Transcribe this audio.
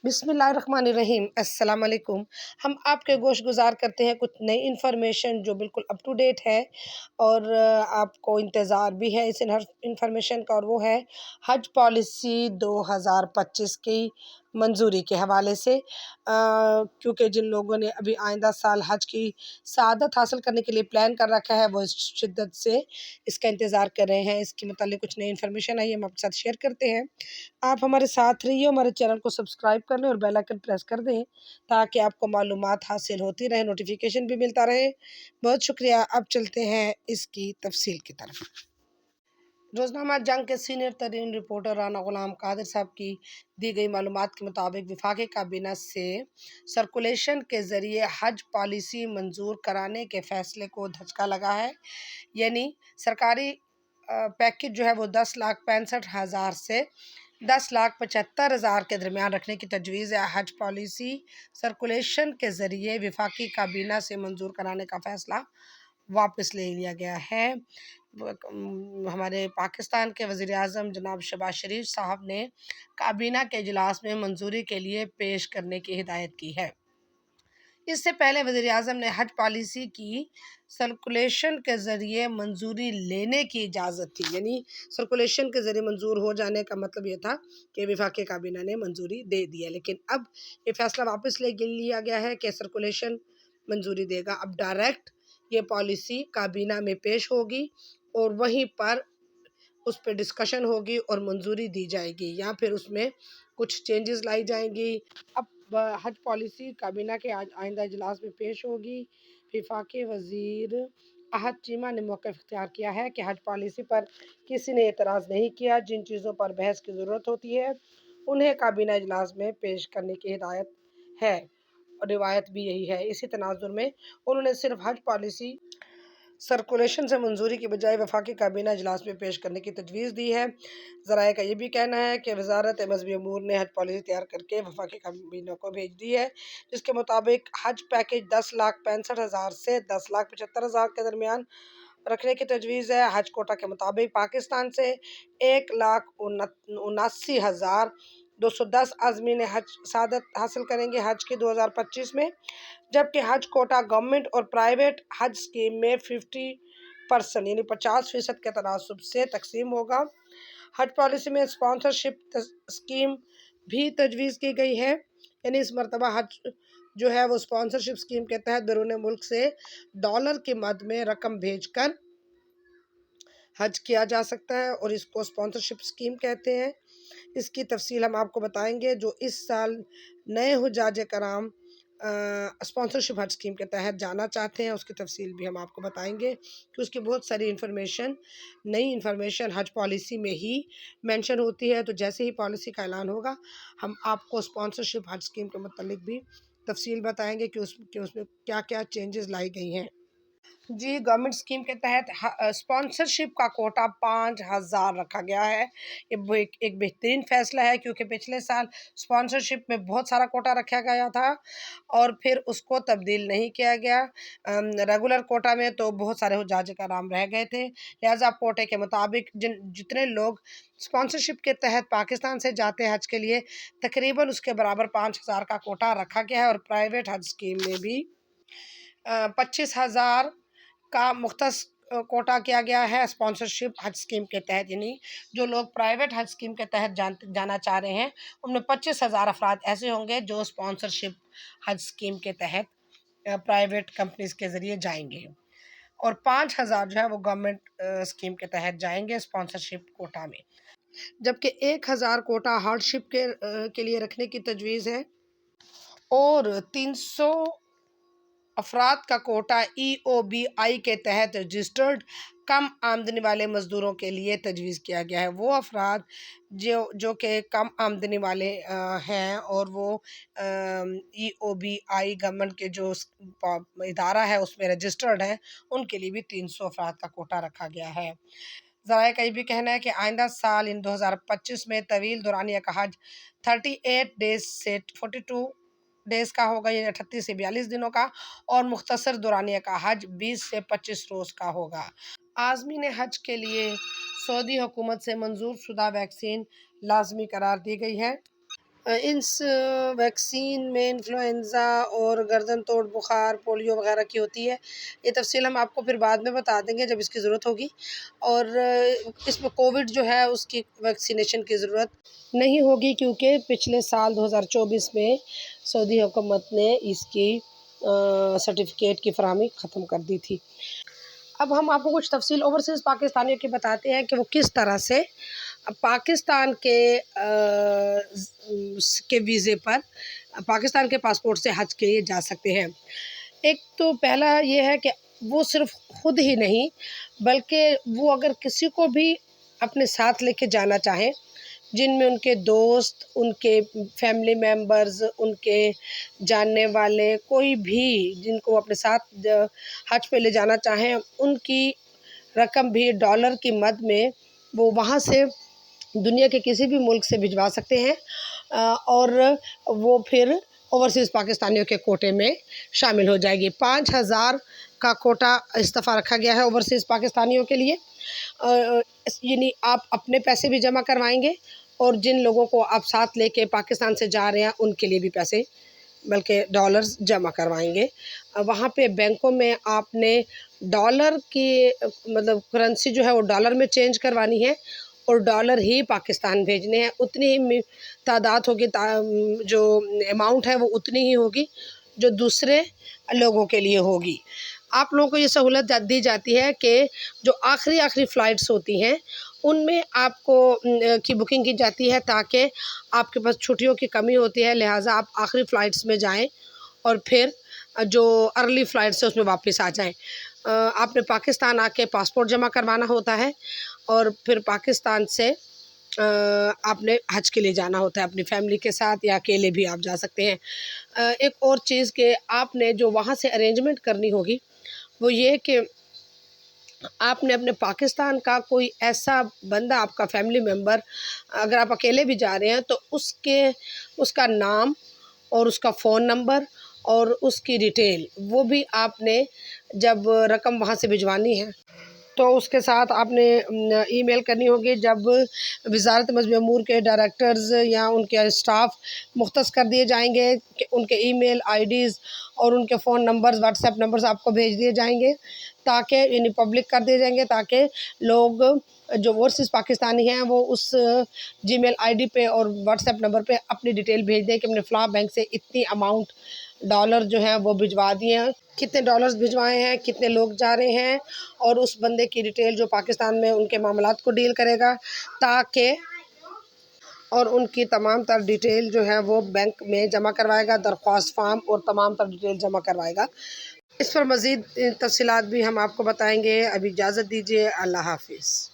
बिस्मिल्लाहिर्रहमानिर्रहीम। अस्सलाम वालेकुम। हम आपके गोश गुजार करते हैं कुछ नई इन्फॉर्मेशन जो बिल्कुल अप टू डेट है और आपको इंतज़ार भी है इस इन्फॉर्मेशन का, और वो है हज पॉलिसी 2025 की मंजूरी के हवाले से। क्योंकि जिन लोगों ने अभी आइंदा साल हज की सआदत हासिल करने के लिए प्लान कर रखा है, वो इस शिद्दत से इसका इंतज़ार कर रहे हैं। इसके मुतालिक कुछ नई इन्फॉर्मेशन आई, हम आपके साथ शेयर करते हैं। आप हमारे साथ रहिए, हमारे चैनल को सब्सक्राइब कर लें और बेल आइकन प्रेस कर दें ताकि आपको मालूमात हासिल होती रहे, नोटिफिकेशन भी मिलता रहे। बहुत शुक्रिया। अब चलते हैं इसकी तफसील की तरफ। रोज़नामा जंग के सीनियर तरीन रिपोर्टर राना गुलाम कादिर साहब की दी गई मालूमात के मुताबिक वफाकी काबीना से सर्कुलेशन के ज़रिए हज पॉलिसी मंजूर कराने के फ़ैसले को धक्का लगा है। यानी सरकारी पैकेज जो है वो 10,65,000 से 10,75,000 के दरमियान रखने की तजवीज़ है। हज पॉलिसी सर्कुलेशन के ज़रिए वफाकी काबीना से मंजूर कराने का फ़ैसला वापस ले लिया गया है। हमारे पाकिस्तान के वज़ीर आज़म जनाब शहबाज शरीफ साहब ने काबीना के इजलास में मंजूरी के लिए पेश करने की हिदायत की है। इससे पहले वज़ीर आज़म ने हज पॉलिसी की सर्कुलेशन के ज़रिए मंजूरी लेने की इजाज़त थी। यानी सर्कुलेशन के ज़रिए मंजूर हो जाने का मतलब ये था कि वफाकी काबीना ने मंजूरी दे दी है, लेकिन अब ये फ़ैसला वापस ले लिया गया है कि सर्कुलेशन मंजूरी देगा। अब डायरेक्ट ये पॉलिसी काबीना में पेश होगी और वहीं पर उस पर डिस्कशन होगी और मंजूरी दी जाएगी, या फिर उसमें कुछ चेंजेस लाई जाएंगी। अब हज पॉलिसी काबीना के आज आइंदा इजलास में पेश होगी। वफाकी वज़ीर अहद चीमा ने मौक़िफ़ इख्तियार किया है कि हज पॉलिसी पर किसी ने एतराज़ नहीं किया। जिन चीज़ों पर बहस की ज़रूरत होती है उन्हें काबीना इजलास में पेश करने की हिदायत है, और रिवायत भी यही है। इसी तनाजुर में उन्होंने सिर्फ हज पॉलिसी सर्कुलेशन से मंजूरी की बजाय वफाकी काबीना इजलास में पेश करने की तजवीज़ दी है। ज़राए का ये भी कहना है कि वज़ारत मज़हबी अमूर ने हज पॉलिसी तैयार करके वफाकी काबीना को भेज दी है, जिसके मुताबिक हज पैकेज 10,65,000 से 10,75,000 के दरमियान रखने की तजवीज़ है। हज कोटा के मुताबिक पाकिस्तान से 1,79,210 आज़मीन हज सआदत हासिल करेंगे हज की 2025 में, जबकि हज कोटा गवर्नमेंट और प्राइवेट हज स्कीम में 50% यानी 50% के तनासब से तकसीम होगा। हज पॉलिसी में स्पॉन्सरशिप स्कीम भी तजवीज़ की गई है। यानी इस मरतबा हज जो है वो स्पॉन्सरशिप स्कीम के तहत बैरून मुल्क से डॉलर की मद में रकम भेजकर हज किया जा सकता है, और इसको स्पॉन्सरशिप स्कीम कहते हैं। इसकी तफसील हम आपको बताएंगे। जो इस साल नए हुज्जाज कराम स्पॉन्सरशिप हज स्कीम के तहत जाना चाहते हैं, उसकी तफसील भी हम आपको बताएंगे कि उसकी बहुत सारी नई इन्फॉर्मेशन हज पॉलिसी में ही मेंशन होती है। तो जैसे ही पॉलिसी का ऐलान होगा हम आपको स्पॉन्सरशिप हज स्कीम के मतलब भी तफसील बताएंगे कि उसमें क्या क्या चेंजेस लाई गई हैं। जी, गवर्नमेंट स्कीम के तहत स्पॉन्सरशिप का कोटा 5,000 रखा गया है। ये एक बेहतरीन फ़ैसला है, क्योंकि पिछले साल स्पॉन्सरशिप में बहुत सारा कोटा रखा गया था और फिर उसको तब्दील नहीं किया गया। रेगुलर कोटा में तो बहुत सारे हुज्जाज कराम रह गए थे। लिहाजा कोटे के मुताबिक जितने लोग स्पॉन्सरशिप के तहत पाकिस्तान से जाते हैं हज के लिए, तकरीबन उसके बराबर 5,000 का कोटा रखा गया है। और प्राइवेट हज स्कीम में भी 25,000 का मुख्तस कोटा किया गया है स्पॉन्सरशिप हज स्कीम के तहत। यानी जो लोग प्राइवेट हज स्कीम के तहत जाना चाह रहे हैं, उनमें 25,000 अफराद ऐसे होंगे जो स्पॉन्सरशिप हज स्कीम के तहत प्राइवेट कंपनीज के ज़रिए जाएंगे, और 5,000 जो है वो गवर्नमेंट स्कीम के तहत जाएंगे स्पॉन्सरशिप कोटा में। जबकि 1,000 कोटा हार्डशिप के लिए रखने की तजवीज़ है, और 300 अफराद का कोटा EOBI के तहत रजिस्टर्ड कम आमदनी वाले मज़दूरों के लिए तजवीज़ किया गया है। वो अफराद जो कि कम आमदनी वाले हैं, और वो EOBI गवर्नमेंट के जो इदारा है उसमें रजिस्टर्ड हैं, उनके लिए भी 300 अफराद का कोटा रखा गया है। ज़राए का ये भी कहना है कि आइंदा साल 2025 में तवील दौरानिया का हज 38 डेज़ से 42 डेज़ का होगा, यानी 38 से 42 दिनों का, और मुख्तसर दौरानिया का हज 20 से 25 रोज़ का होगा। आज़मीन हज के लिए सऊदी हुकूमत से मंजूर शुदा वैक्सीन लाजमी करार दी गई है। اس ویکسین میں انفلوئنزا اور گردن توڑ بخار، پولیو وغیرہ کی ہوتی ہے۔ یہ تفصیل ہم آپ کو پھر بعد میں بتا دیں گے جب اس کی ضرورت ہوگی، اور اس میں کووڈ جو ہے اس کی ویکسینیشن کی ضرورت نہیں ہوگی، کیونکہ پچھلے سال 2024 میں سعودی حکومت نے اس کی سرٹیفکیٹ کی فراہمی ختم کر دی تھی۔ اب ہم آپ کو کچھ تفصیل اوورسیز پاکستانیوں کی بتاتے ہیں کہ وہ کس طرح سے پاکستان کے ویزے پر پاکستان کے پاسپورٹ سے حج کے لیے جا سکتے ہیں۔ ایک تو پہلا یہ ہے کہ وہ صرف خود ہی نہیں بلکہ وہ اگر کسی کو بھی اپنے ساتھ لے کے جانا چاہیں، جن میں ان کے دوست، ان کے فیملی ممبرز، ان کے جاننے والے کوئی بھی جن کو اپنے ساتھ حج پہ لے جانا چاہیں، ان کی رقم بھی ڈالر کی مد میں وہ وہاں سے دنیا کے کسی بھی ملک سے بھجوا سکتے ہیں، اور وہ پھر اوورسیز پاکستانیوں کے کوٹے میں شامل ہو جائے گی۔ 5000 کا کوٹا اس دفعہ رکھا گیا ہے اوورسیز پاکستانیوں کے لیے، یعنی آپ اپنے پیسے بھی جمع کروائیں گے اور جن لوگوں کو آپ ساتھ لے کے پاکستان سے جا رہے ہیں ان کے لیے بھی پیسے بلکہ ڈالرز جمع کروائیں گے۔ وہاں پہ بینکوں میں آپ نے ڈالر کی مطلب کرنسی جو ہے وہ ڈالر میں چینج کروانی ہے اور ڈالر ہی پاکستان بھیجنے ہیں، اتنی ہی تعداد ہوگی، جو اماؤنٹ ہے وہ اتنی ہی ہوگی جو دوسرے لوگوں کے لیے ہوگی۔ آپ لوگوں کو یہ سہولت دی جاتی ہے کہ جو آخری فلائٹس ہوتی ہیں ان میں آپ کو کی بکنگ کی جاتی ہے، تاکہ آپ کے پاس چھٹیوں کی کمی ہوتی ہے، لہٰذا آپ آخری فلائٹس میں جائیں اور پھر جو ارلی فلائٹس ہے اس میں واپس آ جائیں۔ آپ نے پاکستان آ کے پاسپورٹ جمع کروانا ہوتا ہے اور پھر پاکستان سے آپ نے حج کے لیے جانا ہوتا ہے اپنی فیملی کے ساتھ، یا اکیلے بھی آپ جا سکتے ہیں۔ ایک اور چیز کہ آپ نے جو وہاں سے ارینجمنٹ کرنی ہوگی وہ یہ کہ آپ نے اپنے پاکستان کا کوئی ایسا بندہ، آپ کا فیملی ممبر، اگر آپ اکیلے بھی جا رہے ہیں تو اس کا نام اور اس کا فون نمبر اور اس کی ڈیٹیل وہ بھی آپ نے جب رقم وہاں سے بھجوانی ہے تو اس کے ساتھ آپ نے ای میل کرنی ہوگی۔ جب وزارت مذہبی امور کے ڈائریکٹرز یا ان کے اسٹاف مختص کر دیے جائیں گے کہ ان کے ای میل آئی ڈیز اور ان کے phone numbers, what's app numbers آپ کو بھیج دیے جائیں گے، تاکہ یعنی پبلک کر دیے جائیں گے، تاکہ لوگ جو اوورسیز پاکستانی ہیں وہ اس جی میل آئی ڈی پہ اور واٹس ایپ نمبر پہ اپنی ڈیٹیل بھیج دیں کہ ہم نے فلاں بینک سے اتنی اماؤنٹ ڈالر جو ہیں وہ بھجوا دیے ہیں، کتنے ڈالرز بھجوائے ہیں، کتنے لوگ جا رہے ہیں، اور اس بندے کی ڈیٹیل جو پاکستان میں ان کے معاملات کو ڈیل کرے گا، تاکہ اور ان کی تمام تر ڈیٹیل جو ہے وہ بینک میں جمع کروائے گا، درخواست فارم اور تمام تر ڈیٹیل جمع کروائے گا۔ اس پر مزید تفصیلات بھی ہم آپ کو بتائیں گے۔ ابھی اجازت دیجیے، اللہ حافظ۔